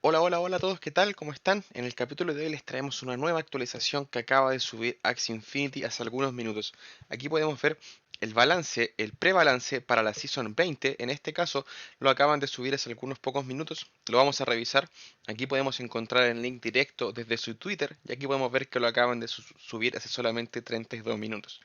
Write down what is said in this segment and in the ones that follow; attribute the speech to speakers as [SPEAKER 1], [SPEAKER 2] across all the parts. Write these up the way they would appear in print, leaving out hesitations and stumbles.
[SPEAKER 1] Hola, hola, hola a todos, ¿qué tal? ¿Cómo están? En el capítulo de hoy les traemos una nueva actualización que acaba de subir Axie Infinity hace algunos minutos. Aquí podemos ver el balance, el prebalance para la Season 20. En este caso lo acaban de subir hace algunos pocos minutos. Lo vamos a revisar. Aquí podemos encontrar el link directo desde su Twitter y aquí podemos ver que lo acaban de subir hace solamente 32 minutos.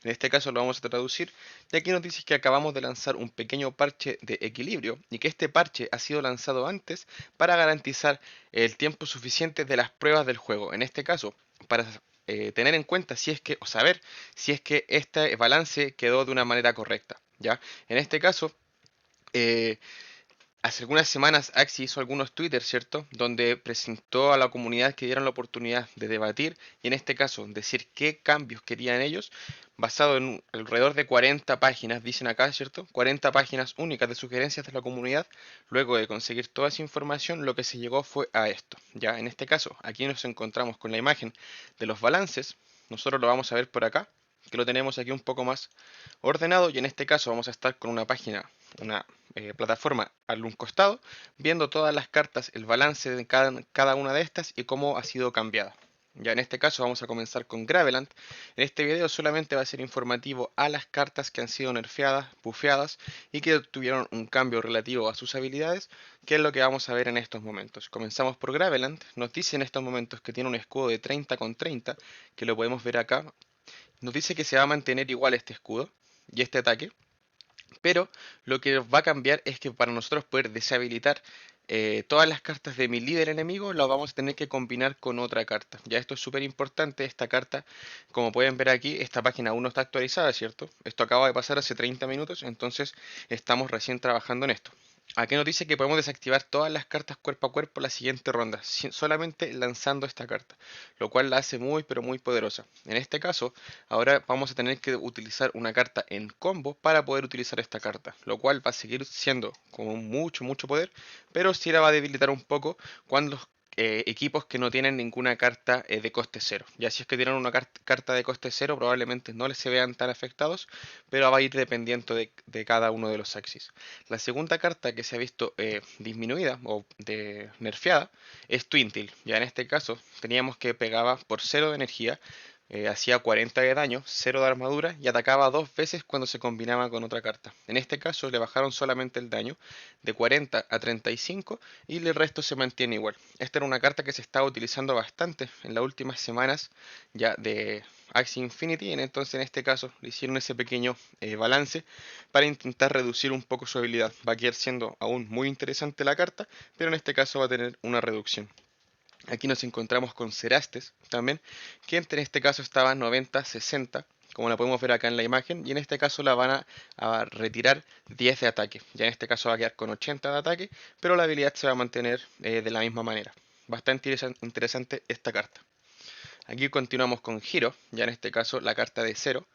[SPEAKER 1] En este caso lo vamos a traducir, y aquí nos dice que acabamos de lanzar un pequeño parche de equilibrio y que este parche ha sido lanzado antes para garantizar el tiempo suficiente de las pruebas del juego. En este caso, para tener en cuenta si es que, o saber si es que este balance quedó de una manera correcta. ¿Ya? En este caso, eh, hace algunas semanas Axie hizo algunos Twitter, ¿cierto? Donde presentó a la comunidad que dieron la oportunidad de debatir y en este caso decir qué cambios querían ellos, basado en alrededor de 40 páginas, dicen acá, ¿cierto? 40 páginas únicas de sugerencias de la comunidad. Luego de conseguir toda esa información, lo que se llegó fue a esto. Ya en este caso, aquí nos encontramos con la imagen de los balances. Nosotros lo vamos a ver por acá, que lo tenemos aquí un poco más ordenado y en este caso vamos a estar con una página, una plataforma al un costado, viendo todas las cartas, el balance de cada una de estas y cómo ha sido cambiada. Ya en este caso vamos a comenzar con Graveland. En este video solamente va a ser informativo a las cartas que han sido nerfeadas, bufeadas y que tuvieron un cambio relativo a sus habilidades, que es lo que vamos a ver en estos momentos. Comenzamos por Graveland. Nos dice en estos momentos que tiene un escudo de 30 con 30, que lo podemos ver acá. Nos dice que se va a mantener igual este escudo y este ataque, pero lo que va a cambiar es que para nosotros poder deshabilitar todas las cartas de mi líder enemigo, las vamos a tener que combinar con otra carta. Ya esto es súper importante, esta carta, como pueden ver aquí, esta página aún no está actualizada, ¿cierto? Esto acaba de pasar hace 30 minutos, entonces estamos recién trabajando en esto. Aquí nos dice que podemos desactivar todas las cartas cuerpo a cuerpo la siguiente ronda, solamente lanzando esta carta, lo cual la hace muy pero muy poderosa. En este caso, ahora vamos a tener que utilizar una carta en combo para poder utilizar esta carta, lo cual va a seguir siendo con mucho poder, pero sí la va a debilitar un poco cuando los equipos que no tienen ninguna carta de coste cero. Ya si es que tienen una carta de coste cero, probablemente no les se vean tan afectados, pero va a ir dependiendo de cada uno de los axis. La segunda carta que se ha visto disminuida o nerfeada es Twintil. Ya en este caso teníamos que pegaba por cero de energía, hacía 40 de daño, 0 de armadura y atacaba dos veces cuando se combinaba con otra carta. En este caso le bajaron solamente el daño de 40 a 35 y el resto se mantiene igual. Esta era una carta que se estaba utilizando bastante en las últimas semanas ya de Axie Infinity, entonces en este caso le hicieron ese pequeño balance para intentar reducir un poco su habilidad. Va a quedar siendo aún muy interesante la carta, pero en este caso va a tener una reducción. Aquí nos encontramos con Cerastes también, que en este caso estaba 90-60, como la podemos ver acá en la imagen, y en este caso la van a retirar 10 de ataque. Ya en este caso va a quedar con 80 de ataque, pero la habilidad se va a mantener de la misma manera. Bastante interesante esta carta. Aquí continuamos con Giro, ya en este caso la carta de 0.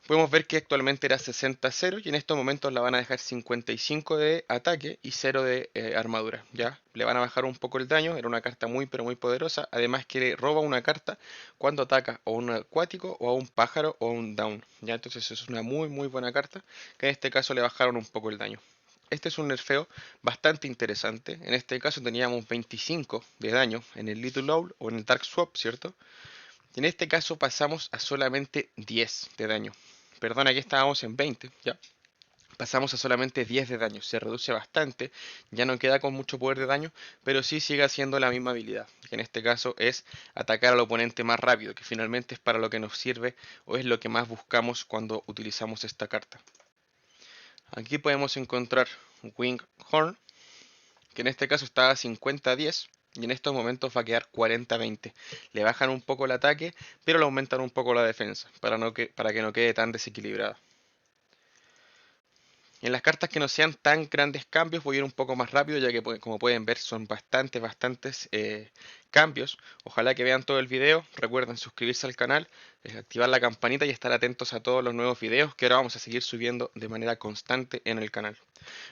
[SPEAKER 1] Podemos ver que actualmente era 60-0 y en estos momentos la van a dejar 55 de ataque y 0 de armadura. Ya le van a bajar un poco el daño, era una carta muy pero muy poderosa. Además que le roba una carta cuando ataca o a un acuático o a un pájaro o a un down. Ya entonces es una muy buena carta que en este caso le bajaron un poco el daño. Este es un nerfeo bastante interesante. En este caso teníamos 25 de daño en el Little Owl o en el Dark Swap, ¿cierto? Y en este caso pasamos a solamente 10 de daño. Perdona, aquí estábamos en 20, ya. Pasamos a solamente 10 de daño, se reduce bastante, ya no queda con mucho poder de daño, pero sí sigue haciendo la misma habilidad, que en este caso es atacar al oponente más rápido, que finalmente es para lo que nos sirve o es lo que más buscamos cuando utilizamos esta carta. Aquí podemos encontrar Wing Horn, que en este caso está a 50-10 y en estos momentos va a quedar 40-20. Le bajan un poco el ataque, pero le aumentan un poco la defensa para que no quede tan desequilibrada. En las cartas que no sean tan grandes cambios voy a ir un poco más rápido, ya que como pueden ver son bastantes cambios. Ojalá que vean todo el video. Recuerden suscribirse al canal, activar la campanita y estar atentos a todos los nuevos videos que ahora vamos a seguir subiendo de manera constante en el canal.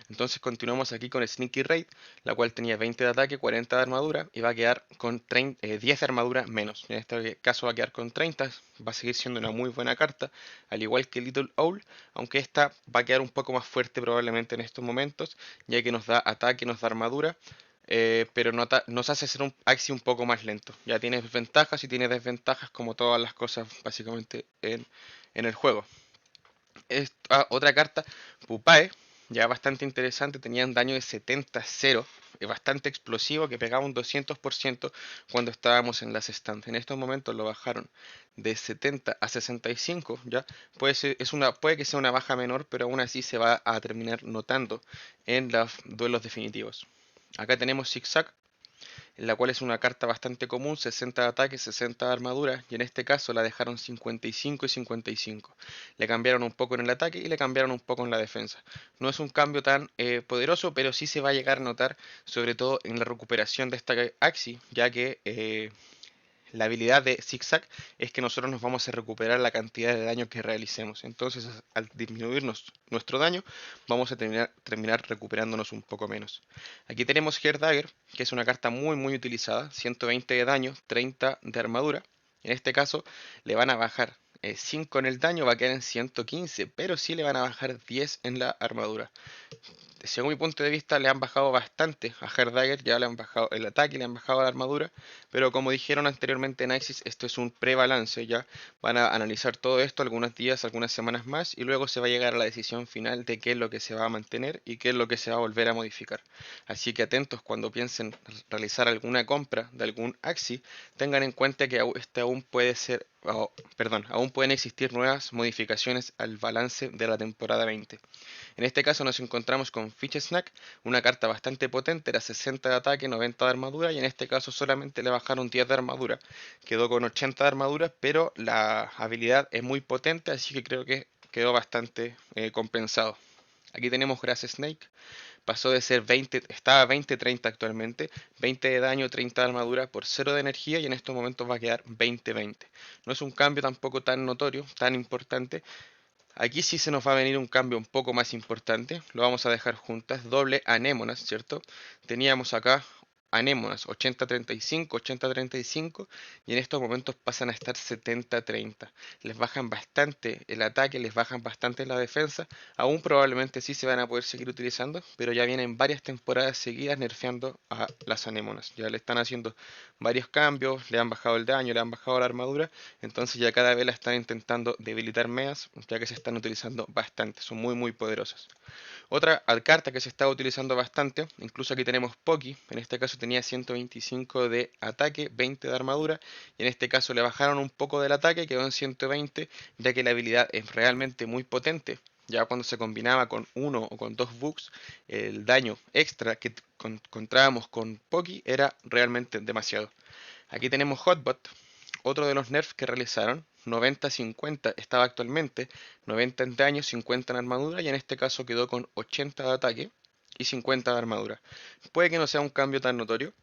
[SPEAKER 1] Entonces continuamos aquí con Sneaky Raid, la cual tenía 20 de ataque, 40 de armadura y va a quedar con 10 de armadura menos. En este caso va a quedar con 30, va a seguir siendo una muy buena carta, al igual que Little Owl, aunque esta va a quedar un poco más fuerte probablemente en estos momentos, ya que nos da ataque, nos da armadura. Pero nos hace ser un Axi un poco más lento. Ya tiene ventajas y tiene desventajas como todas las cosas básicamente en el juego. Otra carta, Pupae, ya bastante interesante, tenía un daño de 70-0, bastante explosivo, que pegaba un 200% cuando estábamos en las stands. En estos momentos lo bajaron de 70 a 65, ya puede que sea una baja menor, pero aún así se va a terminar notando en los duelos definitivos. Acá tenemos Zigzag, la cual es una carta bastante común, 60 de ataque, 60 de armadura, y en este caso la dejaron 55 y 55. Le cambiaron un poco en el ataque y le cambiaron un poco en la defensa. No es un cambio tan poderoso, pero sí se va a llegar a notar, sobre todo en la recuperación de esta Axi, ya que la habilidad de zigzag es que nosotros nos vamos a recuperar la cantidad de daño que realicemos. Entonces, al disminuirnos nuestro daño, vamos a terminar recuperándonos un poco menos. Aquí tenemos Hair Dagger, que es una carta muy utilizada, 120 de daño, 30 de armadura. En este caso, le van a bajar 5 en el daño, va a quedar en 115, pero sí le van a bajar 10 en la armadura. Según mi punto de vista, le han bajado bastante a Herdagger, ya le han bajado el ataque, le han bajado la armadura, pero como dijeron anteriormente en Axis, esto es un prebalance, ya van a analizar todo esto algunos días, algunas semanas más, y luego se va a llegar a la decisión final de qué es lo que se va a mantener y qué es lo que se va a volver a modificar. Así que atentos cuando piensen realizar alguna compra de algún Axis, tengan en cuenta que este aún puede ser, perdón, aún pueden existir nuevas modificaciones al balance de la temporada 20. En este caso nos encontramos con Fish Snack, una carta bastante potente, era 60 de ataque, 90 de armadura, y en este caso solamente le bajaron 10 de armadura. Quedó con 80 de armadura, pero la habilidad es muy potente, así que creo que quedó bastante compensado. Aquí tenemos Grass Snake, pasó de ser 20, estaba 20-30 actualmente, 20 de daño, 30 de armadura por 0 de energía y en estos momentos va a quedar 20-20. No es un cambio tampoco tan notorio, tan importante. Aquí sí se nos va a venir un cambio un poco más importante. Lo vamos a dejar juntas. Doble anémonas, ¿cierto? Teníamos acá anémonas 80-35, 80-35 y en estos momentos pasan a estar 70-30. Les bajan bastante el ataque, les bajan bastante la defensa. Aún probablemente sí se van a poder seguir utilizando, pero ya vienen varias temporadas seguidas nerfeando a las anémonas. Ya le están haciendo varios cambios, le han bajado el daño, le han bajado la armadura, entonces ya cada vez la están intentando debilitar más, ya que se están utilizando bastante, son muy poderosas. Otra carta que se está utilizando bastante, incluso aquí tenemos Poki, en este caso tenía 125 de ataque, 20 de armadura, y en este caso le bajaron un poco del ataque, quedó en 120, ya que la habilidad es realmente muy potente. Ya cuando se combinaba con uno o con dos bugs, el daño extra que encontrábamos con Poki era realmente demasiado. Aquí tenemos Hotbot, otro de los nerfs que realizaron, 90-50 estaba actualmente, 90 en daño, 50 en armadura y en este caso quedó con 80 de ataque y 50 de armadura. Puede que no sea un cambio tan notorio,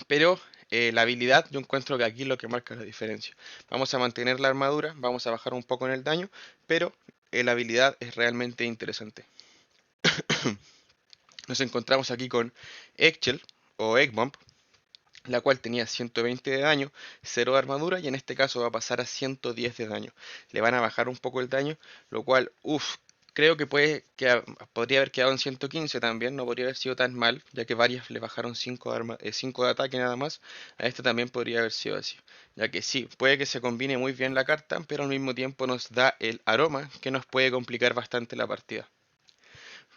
[SPEAKER 1] pero la habilidad yo encuentro que aquí es lo que marca la diferencia. Vamos a mantener la armadura, vamos a bajar un poco en el daño, pero la habilidad es realmente interesante. Nos encontramos aquí con Eggshell o Egg Bomb, la cual tenía 120 de daño, 0 de armadura y en este caso va a pasar a 110 de daño. Le van a bajar un poco el daño, lo cual, creo que podría haber quedado en 115 también, no podría haber sido tan mal, ya que varias le bajaron 5 de ataque nada más. A este también podría haber sido así, ya que sí, puede que se combine muy bien la carta, pero al mismo tiempo nos da el aroma que nos puede complicar bastante la partida.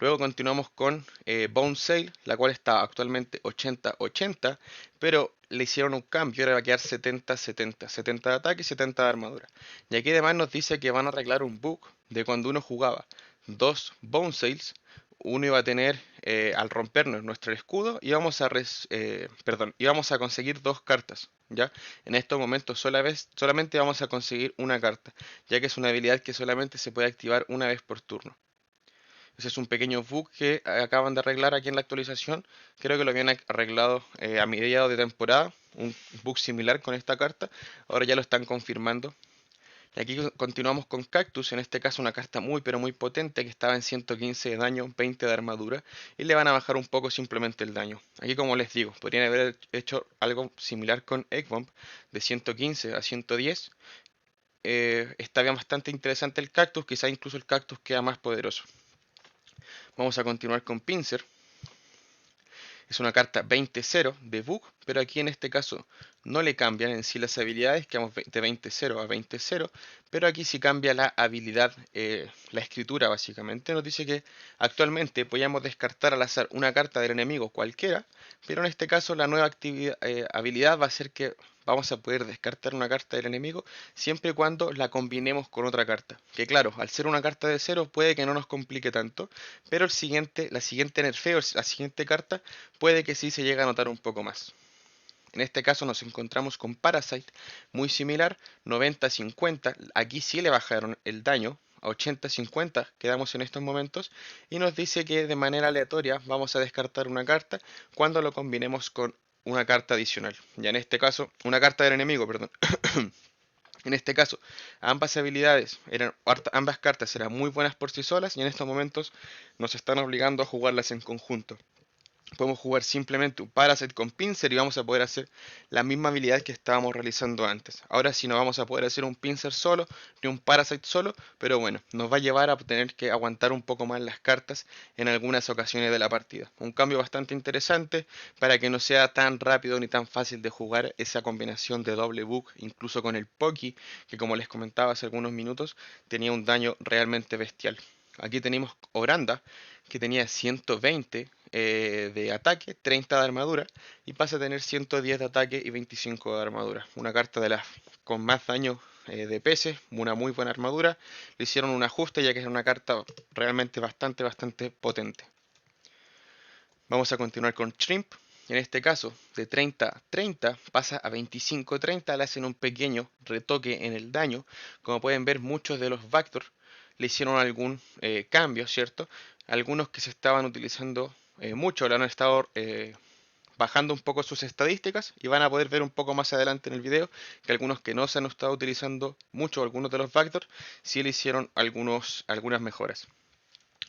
[SPEAKER 1] Luego continuamos con Bone Sail, la cual está actualmente 80-80, pero le hicieron un cambio, ahora va a quedar 70-70, 70 de ataque y 70 de armadura. Y aquí además nos dice que van a arreglar un bug de cuando uno jugaba dos Bone Sails, uno iba a tener, al rompernos nuestro escudo, íbamos a conseguir dos cartas. ¿Ya? En estos momentos solamente vamos a conseguir una carta, ya que es una habilidad que solamente se puede activar una vez por turno. Ese es un pequeño bug que acaban de arreglar aquí en la actualización. Creo que lo habían arreglado a mediados de temporada, un bug similar con esta carta. Ahora ya lo están confirmando. Y aquí continuamos con Cactus, en este caso una carta muy pero muy potente que estaba en 115 de daño, 20 de armadura y le van a bajar un poco simplemente el daño. Aquí como les digo, podrían haber hecho algo similar con Egg Bomb de 115 a 110. Está bien bastante interesante el Cactus, quizá incluso el Cactus queda más poderoso. Vamos a continuar con Pinsir. Es una carta 20-0 de bug, pero aquí en este caso no le cambian en sí las habilidades, quedamos de 20-0 a 20-0, pero aquí sí cambia la habilidad, la escritura básicamente. Nos dice que actualmente podíamos descartar al azar una carta del enemigo cualquiera, pero en este caso la nueva habilidad va a ser que vamos a poder descartar una carta del enemigo siempre y cuando la combinemos con otra carta. Que claro, al ser una carta de cero puede que no nos complique tanto, pero la siguiente nerfeo, la siguiente carta, puede que sí se llegue a notar un poco más. En este caso nos encontramos con Parasite, muy similar, 90-50, aquí sí le bajaron el daño, a 80-50 quedamos en estos momentos, y nos dice que de manera aleatoria vamos a descartar una carta cuando lo combinemos con una carta adicional. Ya en este caso, una carta del enemigo, perdón. En este caso, ambas cartas eran muy buenas por sí solas y en estos momentos nos están obligando a jugarlas en conjunto. Podemos jugar simplemente un Parasite con Pinsir y vamos a poder hacer la misma habilidad que estábamos realizando antes. Ahora sí no vamos a poder hacer un Pinsir solo ni un Parasite solo, pero bueno, nos va a llevar a tener que aguantar un poco más las cartas en algunas ocasiones de la partida. Un cambio bastante interesante para que no sea tan rápido ni tan fácil de jugar esa combinación de doble bug, incluso con el Poki, que como les comentaba hace algunos minutos, tenía un daño realmente bestial. Aquí tenemos Oranda, que tenía 120 de ataque, 30 de armadura, y pasa a tener 110 de ataque y 25 de armadura. Una carta de las con más daño de peces, una muy buena armadura. Le hicieron un ajuste ya que es una carta realmente bastante potente. Vamos a continuar con Shrimp. En este caso, de 30-30 pasa a 25-30, le hacen un pequeño retoque en el daño. Como pueden ver, muchos de los Vector le hicieron algún cambio, ¿cierto? Algunos que se estaban utilizando mucho, le han estado bajando un poco sus estadísticas y van a poder ver un poco más adelante en el video que algunos que no se han estado utilizando mucho, algunos de los Vector, sí le hicieron algunas mejoras.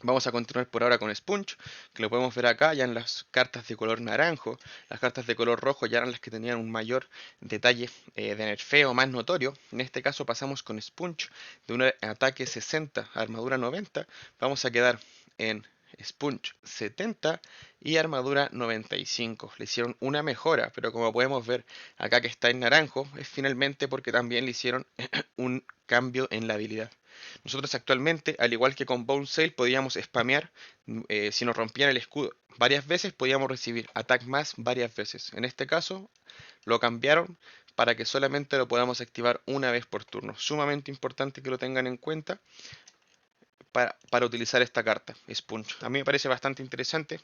[SPEAKER 1] Vamos a continuar por ahora con Sponge, que lo podemos ver acá ya en las cartas de color naranjo. Las cartas de color rojo ya eran las que tenían un mayor detalle de nerfeo más notorio. En este caso pasamos con Sponge de un ataque 60 a armadura 90. Vamos a quedar en Sponge 70 y armadura 95. Le hicieron una mejora, pero como podemos ver acá que está en naranjo, es finalmente porque también le hicieron un cambio en la habilidad. Nosotros actualmente, al igual que con Bone Sail, podíamos spamear, si nos rompían el escudo varias veces, podíamos recibir attack más varias veces. En este caso, lo cambiaron para que solamente lo podamos activar una vez por turno. Sumamente importante que lo tengan en cuenta para utilizar esta carta, Sponge. A mí me parece bastante interesante.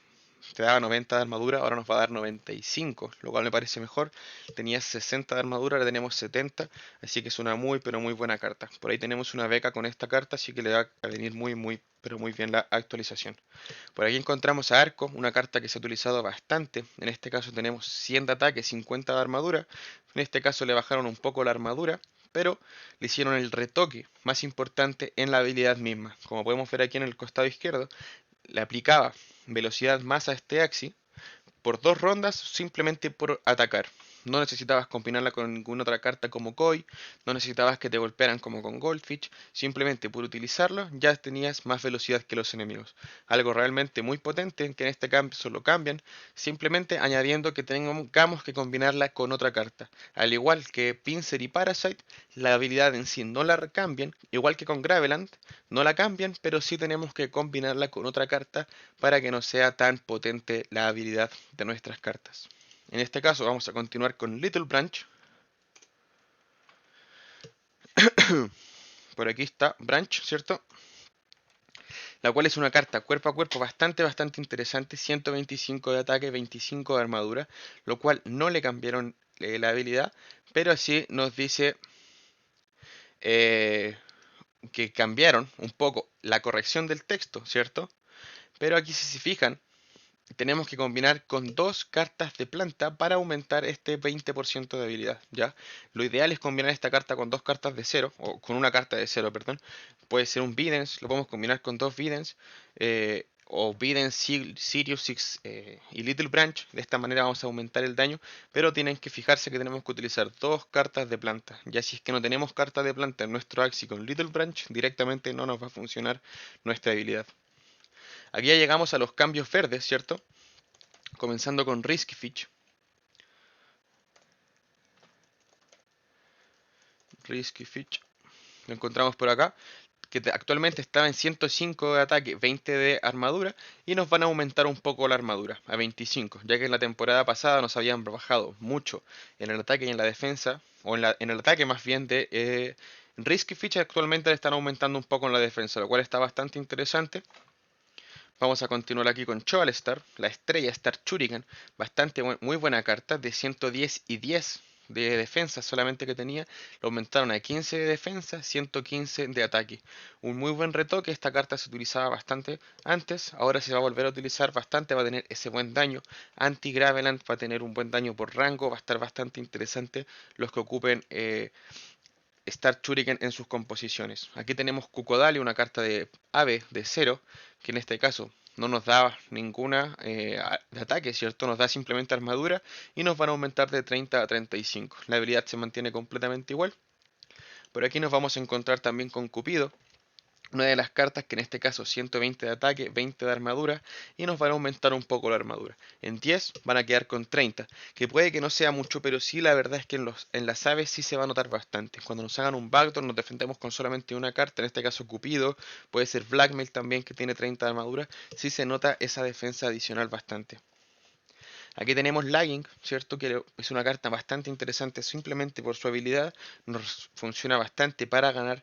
[SPEAKER 1] Te daba 90 de armadura, ahora nos va a dar 95, lo cual me parece mejor. Tenía 60 de armadura, ahora tenemos 70, así que es una muy pero muy buena carta. Por ahí tenemos una beca con esta carta, así que le va a venir muy pero muy bien la actualización. Por aquí encontramos a Arco, una carta que se ha utilizado bastante. En este caso tenemos 100 de ataque, 50 de armadura. En este caso le bajaron un poco la armadura, pero le hicieron el retoque más importante en la habilidad misma. Como podemos ver aquí en el costado izquierdo, le aplicaba velocidad más a este Axi por 2 rondas simplemente por atacar. No necesitabas combinarla con ninguna otra carta como Koi, no necesitabas que te golpearan como con Goldfish, simplemente por utilizarlo ya tenías más velocidad que los enemigos. Algo realmente muy potente que en este caso lo cambian, simplemente añadiendo que tengamos que combinarla con otra carta. Al igual que Pinsir y Parasite, la habilidad en sí no la cambian, igual que con Graveland, no la cambian, pero sí tenemos que combinarla con otra carta para que no sea tan potente la habilidad de nuestras cartas. En este caso vamos a continuar con Little Branch. Por aquí está Branch, ¿cierto? La cual es una carta cuerpo a cuerpo bastante interesante, 125 de ataque, 25 de armadura, lo cual no le cambiaron la habilidad, pero así nos dice eh, que cambiaron un poco la corrección del texto, ¿cierto? Pero aquí si se fijan, tenemos que combinar con dos cartas de planta para aumentar este 20% de habilidad, ¿ya? Lo ideal es combinar esta carta con dos cartas de cero, o con una carta de cero, perdón. Puede ser un Vidence, lo podemos combinar con dos Vidence, o Vidence, Sirius Six, y Little Branch. De esta manera vamos a aumentar el daño, pero tienen que fijarse que tenemos que utilizar dos cartas de planta. Ya si es que no tenemos cartas de planta en nuestro Axi con Little Branch, directamente no nos va a funcionar nuestra habilidad. Aquí ya llegamos a los cambios verdes, ¿cierto? Comenzando con Risky Fitch. Risky Fitch. Lo encontramos por acá. Que actualmente estaba en 105 de ataque, 20 de armadura. Y nos van a aumentar un poco la armadura a 25. Ya que en la temporada pasada nos habían bajado mucho en el ataque y en la defensa. O en el ataque más bien de Risky Fitch. Actualmente le están aumentando un poco en la defensa. Lo cual está bastante interesante. Vamos a continuar aquí con Star, la estrella Star Shuriken, muy buena carta, de 110 y 10 de defensa solamente que tenía, lo aumentaron a 15 de defensa, 115 de ataque. Un muy buen retoque, esta carta se utilizaba bastante antes, ahora se va a volver a utilizar bastante, va a tener ese buen daño. Anti-Graveland va a tener un buen daño por rango, va a estar bastante interesante los que ocupen Star Shuriken en sus composiciones. Aquí tenemos Kukodali, una carta de ave de cero, que en este caso no nos da ninguna de ataque, ¿cierto? Nos da simplemente armadura y nos van a aumentar de 30 a 35. La habilidad se mantiene completamente igual. Por aquí nos vamos a encontrar también con Cupido, una de las cartas que en este caso 120 de ataque, 20 de armadura y nos van a aumentar un poco la armadura. En 10 van a quedar con 30, que puede que no sea mucho, pero sí la verdad es que en las aves sí se va a notar bastante. Cuando nos hagan un backdoor nos defendemos con solamente una carta, en este caso Cupido, puede ser Blackmail también que tiene 30 de armadura, sí se nota esa defensa adicional bastante. Aquí tenemos Lagging, ¿cierto? Que es una carta bastante interesante simplemente por su habilidad. Nos funciona bastante para ganar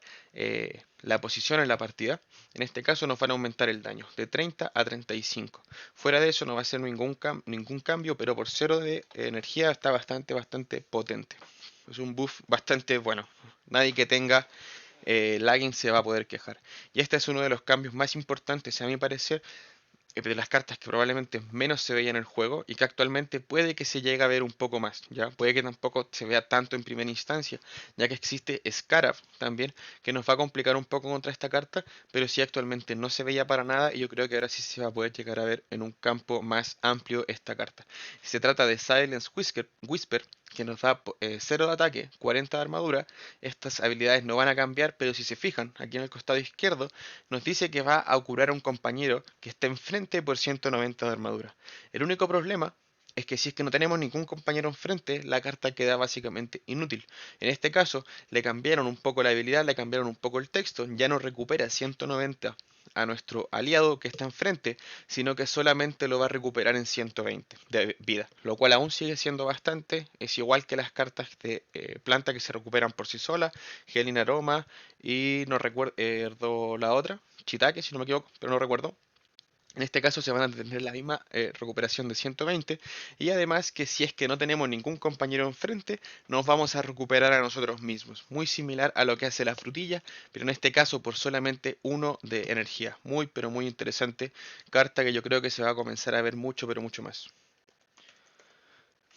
[SPEAKER 1] la posición en la partida. En este caso nos van a aumentar el daño de 30 a 35. Fuera de eso no va a ser ningún cambio, pero por cero de energía está bastante potente. Es un buff bastante bueno. Nadie que tenga lagging se va a poder quejar. Y este es uno de los cambios más importantes, a mi parecer, de las cartas que probablemente menos se veía en el juego y que actualmente puede que se llegue a ver un poco más, ¿ya? Puede que tampoco se vea tanto en primera instancia, ya que existe Scarab también, que nos va a complicar un poco contra esta carta, pero sí actualmente no se veía para nada y yo creo que ahora sí se va a poder llegar a ver en un campo más amplio esta carta. Se trata de Silence Whisper, que nos da 0 de ataque, 40 de armadura. Estas habilidades no van a cambiar, pero si se fijan, aquí en el costado izquierdo nos dice que va a curar a un compañero que está enfrente por 190 de armadura. El único problema es que si es que no tenemos ningún compañero enfrente, la carta queda básicamente inútil. En este caso, le cambiaron un poco la habilidad, le cambiaron un poco el texto, ya no recupera 190 a nuestro aliado que está enfrente, sino que solamente lo va a recuperar en 120 de vida, lo cual aún sigue siendo bastante, es igual que las cartas de planta que se recuperan por sí solas, Gelin Aroma y no recuerdo la otra, Chitake si no me equivoco, pero no recuerdo. En este caso se van a tener la misma recuperación de 120 y además que si es que no tenemos ningún compañero enfrente, nos vamos a recuperar a nosotros mismos. Muy similar a lo que hace la frutilla, pero en este caso por solamente uno de energía. Muy pero muy interesante carta que yo creo que se va a comenzar a ver mucho pero mucho más.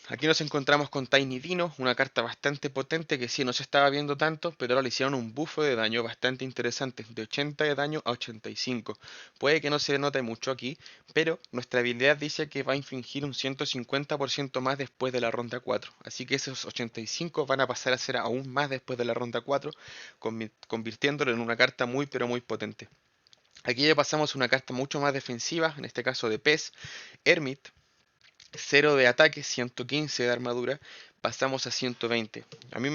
[SPEAKER 1] Aquí nos encontramos con Tiny Dino, una carta bastante potente que sí no se estaba viendo tanto, pero ahora le hicieron un buffo de daño bastante interesante, de 80 de daño a 85. Puede que no se note mucho aquí, pero nuestra habilidad dice que va a infligir un 150% más después de la ronda 4. Así que esos 85 van a pasar a ser aún más después de la ronda 4, convirtiéndolo en una carta muy pero muy potente. Aquí ya pasamos a una carta mucho más defensiva, en este caso de pez, Hermit. 0 de ataque, 115 de armadura, pasamos a 120.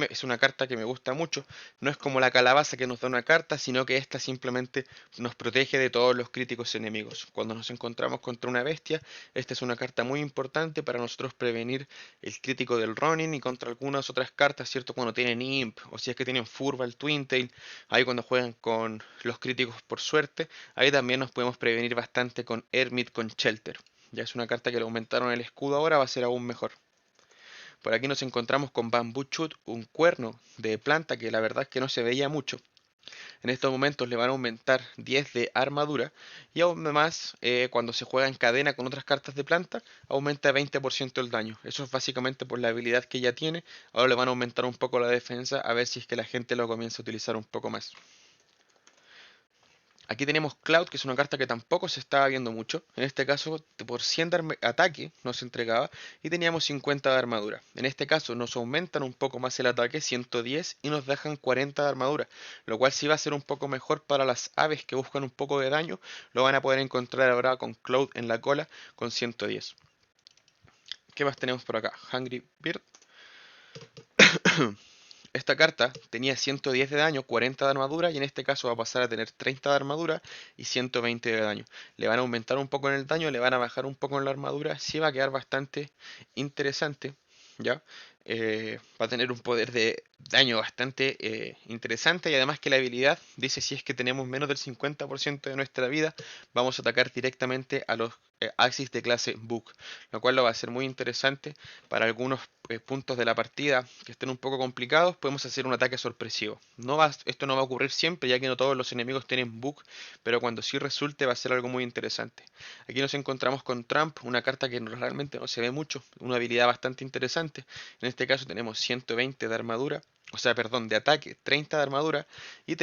[SPEAKER 1] Es una carta que me gusta mucho, no es como la calabaza que nos da una carta, sino que esta simplemente nos protege de todos los críticos enemigos. Cuando nos encontramos contra una bestia, esta es una carta muy importante para nosotros prevenir el crítico del Ronin y contra algunas otras cartas, ¿cierto? Cuando tienen Imp, o si es que tienen Furval, Twintail, ahí cuando juegan con los críticos por suerte, ahí también nos podemos prevenir bastante con Hermit, con Shelter. Ya es una carta que le aumentaron el escudo ahora, va a ser aún mejor. Por aquí nos encontramos con Bamboo Shoot, un cuerno de planta que la verdad es que no se veía mucho. En estos momentos le van a aumentar 10 de armadura y aún más cuando se juega en cadena con otras cartas de planta aumenta 20% el daño. Eso es básicamente por la habilidad que ya tiene. Ahora le van a aumentar un poco la defensa a ver si es que la gente lo comienza a utilizar un poco más. Aquí tenemos Cloud, que es una carta que tampoco se estaba viendo mucho. En este caso, por 100 de ataque nos entregaba y teníamos 50 de armadura. En este caso, nos aumentan un poco más el ataque, 110, y nos dejan 40 de armadura. Lo cual sí va a ser un poco mejor para las aves que buscan un poco de daño. Lo van a poder encontrar ahora con Cloud en la cola con 110. ¿Qué más tenemos por acá? Hungry Bird. Esta carta tenía 110 de daño, 40 de armadura y en este caso va a pasar a tener 30 de armadura y 120 de daño. Le van a aumentar un poco en el daño, le van a bajar un poco en la armadura, sí va a quedar bastante interesante, ¿ya? Va a tener un poder de daño bastante interesante y además que la habilidad dice si es que tenemos menos del 50% de nuestra vida, vamos a atacar directamente a los Axis de clase Book, lo cual lo va a ser muy interesante para algunos puntos de la partida que estén un poco complicados, podemos hacer un ataque sorpresivo. Esto no va a ocurrir siempre, ya que no todos los enemigos tienen bug, pero cuando sí resulte va a ser algo muy interesante. Aquí nos encontramos con Trump, una carta que realmente no se ve mucho, una habilidad bastante interesante. En este caso tenemos 120 de armadura, o sea, perdón, de ataque, 30 de armadura, y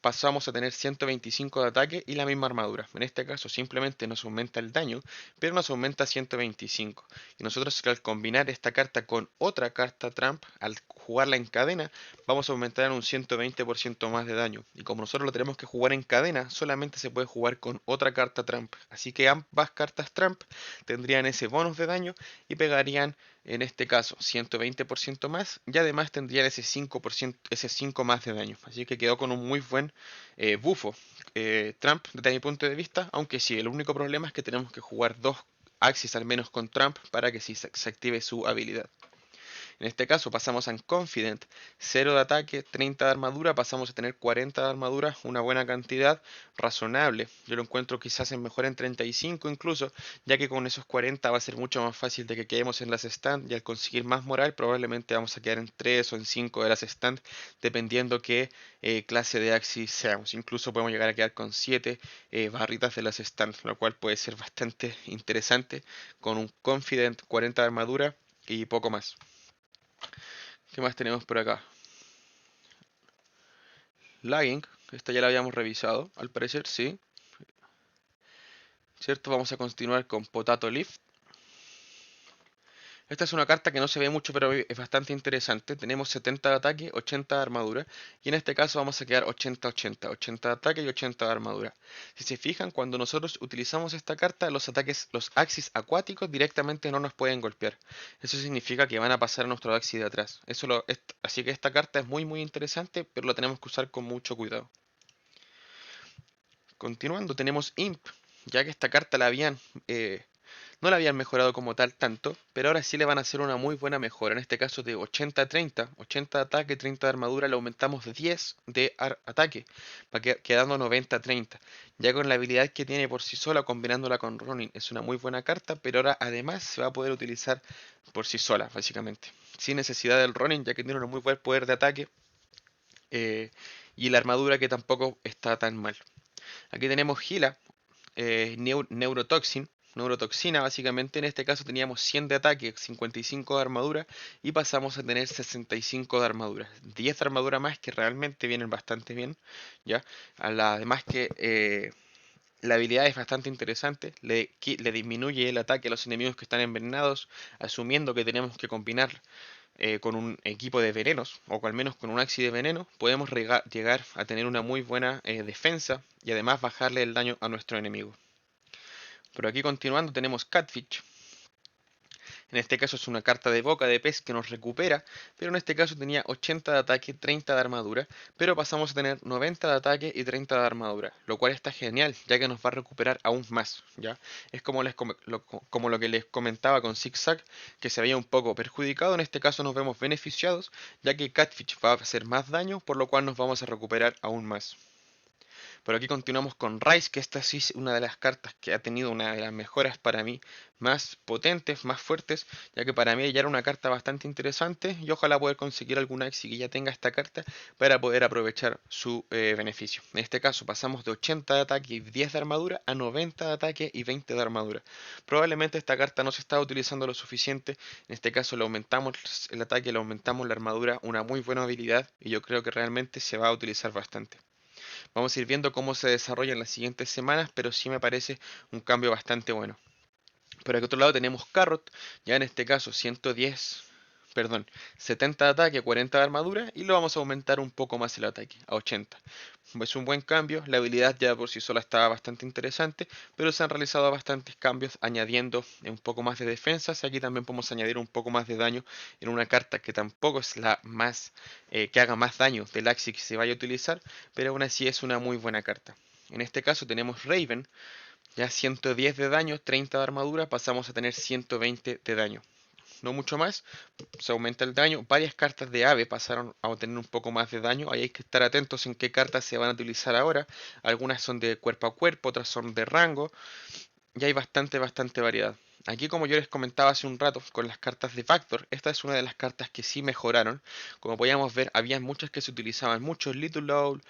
[SPEAKER 1] pasamos a tener 125 de ataque y la misma armadura. En este caso simplemente nos aumenta el daño, pero nos aumenta 125. Y nosotros al combinar esta carta con otra carta Trump, al jugarla en cadena, vamos a aumentar en un 120% más de daño. Y como nosotros lo tenemos que jugar en cadena, solamente se puede jugar con otra carta Trump. Así que ambas cartas Trump tendrían ese bonus de daño y pegarían en este caso 120% más y además tendrían ese 5%, ese 5 más de daño. Así que quedó con un muy buen bufo Trump desde mi punto de vista, aunque sí, el único problema es que tenemos que jugar dos Axis al menos con Trump para que sí se active su habilidad. En este caso pasamos a Confident, 0 de ataque, 30 de armadura, pasamos a tener 40 de armadura, una buena cantidad, razonable. Yo lo encuentro quizás en mejor en 35 incluso, ya que con esos 40 va a ser mucho más fácil de que quedemos en las stand y al conseguir más moral probablemente vamos a quedar en 3 o en 5 de las stand, dependiendo qué clase de Axis seamos. Incluso podemos llegar a quedar con 7 barritas de las stand, lo cual puede ser bastante interesante con un Confident, 40 de armadura y poco más. ¿Qué más tenemos por acá? Lagging, esta ya la habíamos revisado, al parecer, sí. ¿Cierto? Vamos a continuar con Potato Leaf. Esta es una carta que no se ve mucho, pero es bastante interesante. Tenemos 70 de ataque, 80 de armadura. Y en este caso vamos a quedar 80-80. 80 de ataque y 80 de armadura. Si se fijan, cuando nosotros utilizamos esta carta, los ataques, los axis acuáticos directamente no nos pueden golpear. Eso significa que van a pasar a nuestro axis de atrás. Así que esta carta es muy muy interesante, pero la tenemos que usar con mucho cuidado. Continuando, tenemos Imp, ya que esta carta no la habían mejorado como tal tanto, pero ahora sí le van a hacer una muy buena mejora. En este caso de 80-30, 80 de ataque, 30 de armadura, le aumentamos 10 de ataque, quedando 90-30. Ya con la habilidad que tiene por sí sola, combinándola con Ronin, es una muy buena carta, pero ahora además se va a poder utilizar por sí sola, básicamente. Sin necesidad del Ronin, ya que tiene un muy buen poder de ataque eh, y la armadura que tampoco está tan mal. Aquí tenemos Gila, Neurotoxin, Neurotoxina básicamente. En este caso teníamos 100 de ataque, 55 de armadura y pasamos a tener 65 de armadura. 10 de armadura más que realmente vienen bastante bien, ¿ya? Además que la habilidad es bastante interesante, le disminuye el ataque a los enemigos que están envenenados, asumiendo que tenemos que combinar con un equipo de venenos, o al menos con un axi de veneno, podemos llegar a tener una muy buena defensa y además bajarle el daño a nuestro enemigo. Por aquí continuando tenemos Catfish. En este caso es una carta de boca de pez que nos recupera, pero en este caso tenía 80 de ataque, 30 de armadura, pero pasamos a tener 90 de ataque y 30 de armadura, lo cual está genial, ya que nos va a recuperar aún más, ¿ya? Es como lo que les comentaba con Zigzag, que se veía un poco perjudicado, en este caso nos vemos beneficiados, ya que Catfish va a hacer más daño, por lo cual nos vamos a recuperar aún más. Por aquí continuamos con Rice, que esta sí es una de las cartas que ha tenido una de las mejoras para mí más potentes, más fuertes, ya que para mí ya era una carta bastante interesante y ojalá poder conseguir alguna Exi que ya tenga esta carta para poder aprovechar su beneficio. En este caso pasamos de 80 de ataque y 10 de armadura a 90 de ataque y 20 de armadura. Probablemente esta carta no se está utilizando lo suficiente, en este caso le aumentamos el ataque, le aumentamos la armadura, una muy buena habilidad y yo creo que realmente se va a utilizar bastante. Vamos a ir viendo cómo se desarrolla en las siguientes semanas, pero sí me parece un cambio bastante bueno. Por aquí otro lado tenemos Carrot, ya en este caso 110, perdón, 70 de ataque, 40 de armadura y lo vamos a aumentar un poco más el ataque, a 80. Es un buen cambio, la habilidad ya por sí sola estaba bastante interesante, pero se han realizado bastantes cambios añadiendo un poco más de defensas. Aquí también podemos añadir un poco más de daño en una carta que tampoco es la más que haga más daño del Axi que se vaya a utilizar, pero aún así es una muy buena carta. En este caso tenemos Raven, ya 110 de daño, 30 de armadura, pasamos a tener 120 de daño. No mucho más, se aumenta el daño. Varias cartas de ave pasaron a obtener un poco más de daño. Ahí hay que estar atentos en qué cartas se van a utilizar ahora. Algunas son de cuerpo a cuerpo, otras son de rango. Y hay bastante variedad. Aquí, como yo les comentaba hace un rato con las cartas de Factor, esta es una de las cartas que sí mejoraron. Como podíamos ver, había muchas que se utilizaban mucho, Little Low,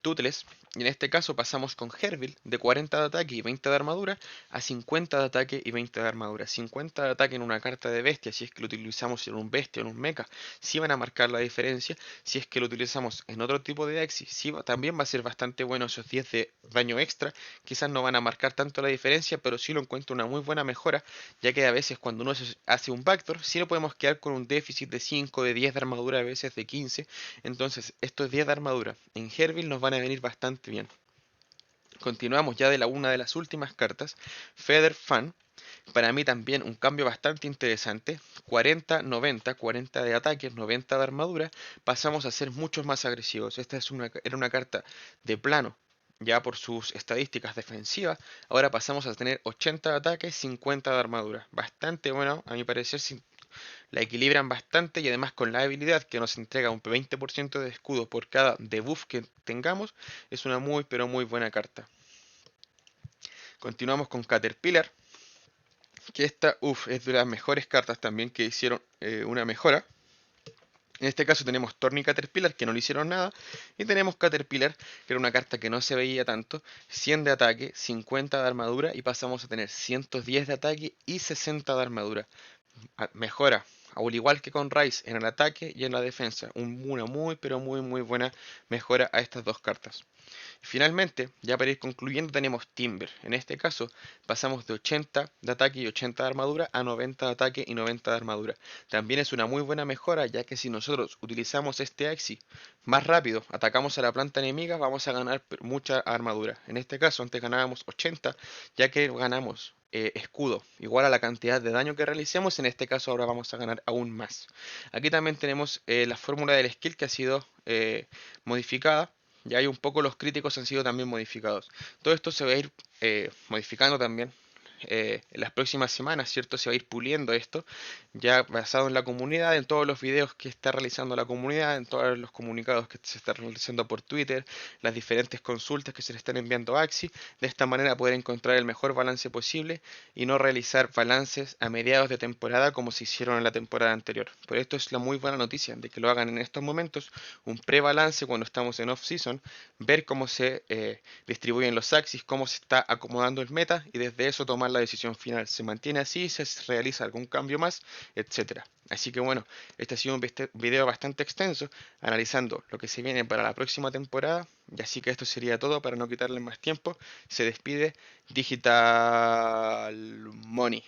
[SPEAKER 1] Toothless. Y en este caso pasamos con Hervil de 40 de ataque y 20 de armadura a 50 de ataque y 20 de armadura. 50 de ataque en una carta de bestia, si es que lo utilizamos en un bestia o en un mecha, sí van a marcar la diferencia. Si es que lo utilizamos en otro tipo de Axi, sí también va a ser bastante bueno esos 10 de daño extra. Quizás no van a marcar tanto la diferencia, pero sí lo encuentro una muy buena mejora, ya que a veces cuando uno hace un backdoor, sí lo podemos quedar con un déficit de 5, de 10 de armadura, a veces de 15. Entonces, estos 10 de armadura en Hervil nos van a venir bastante bien. Continuamos ya de una de las últimas cartas, Feather Fan. Para mí también un cambio bastante interesante, 40-90, 40 de ataque, 90 de armadura, pasamos a ser muchos más agresivos. Esta era una carta de plano, ya por sus estadísticas defensivas, ahora pasamos a tener 80 de ataque, 50 de armadura. Bastante bueno, a mi parecer, la equilibran bastante y además con la habilidad que nos entrega un 20% de escudo por cada debuff que tengamos, es una muy pero muy buena carta. Continuamos con Caterpillar, que esta, es de las mejores cartas también que hicieron una mejora. En este caso tenemos Thorny Caterpillar, que no le hicieron nada, y tenemos Caterpillar, que era una carta que no se veía tanto, 100 de ataque, 50 de armadura, y pasamos a tener 110 de ataque y 60 de armadura. Mejora, al igual que con Rice, en el ataque y en la defensa. Una muy, pero muy buena mejora a estas dos cartas. Finalmente, ya para ir concluyendo, tenemos Timber. En este caso, pasamos de 80 de ataque y 80 de armadura a 90 de ataque y 90 de armadura. También es una muy buena mejora, ya que si nosotros utilizamos este Axi más rápido, atacamos a la planta enemiga, vamos a ganar mucha armadura. En este caso, antes ganábamos 80, ya que ganamos escudo igual a la cantidad de daño que realicemos. En este caso, ahora vamos a ganar aún más. Aquí también tenemos la fórmula del skill que ha sido modificada. Ya hay un poco los críticos han sido también modificados. Todo esto se va a ir modificando también en las próximas semanas, ¿cierto? Se va a ir puliendo esto, ya basado en la comunidad, en todos los videos que está realizando la comunidad, en todos los comunicados que se están realizando por Twitter, las diferentes consultas que se le están enviando a Axi. De esta manera poder encontrar el mejor balance posible y no realizar balances a mediados de temporada como se hicieron en la temporada anterior. Por esto es la muy buena noticia de que lo hagan en estos momentos, un pre-balance cuando estamos en off-season, ver cómo se distribuyen los axis, cómo se está acomodando el meta y desde eso tomar la decisión final. ¿Se mantiene así? ¿Se realiza algún cambio más? Etcétera. Así que bueno, este ha sido un video bastante extenso analizando lo que se viene para la próxima temporada. Y así que esto sería todo para no quitarle más tiempo. Se despide Digital Money.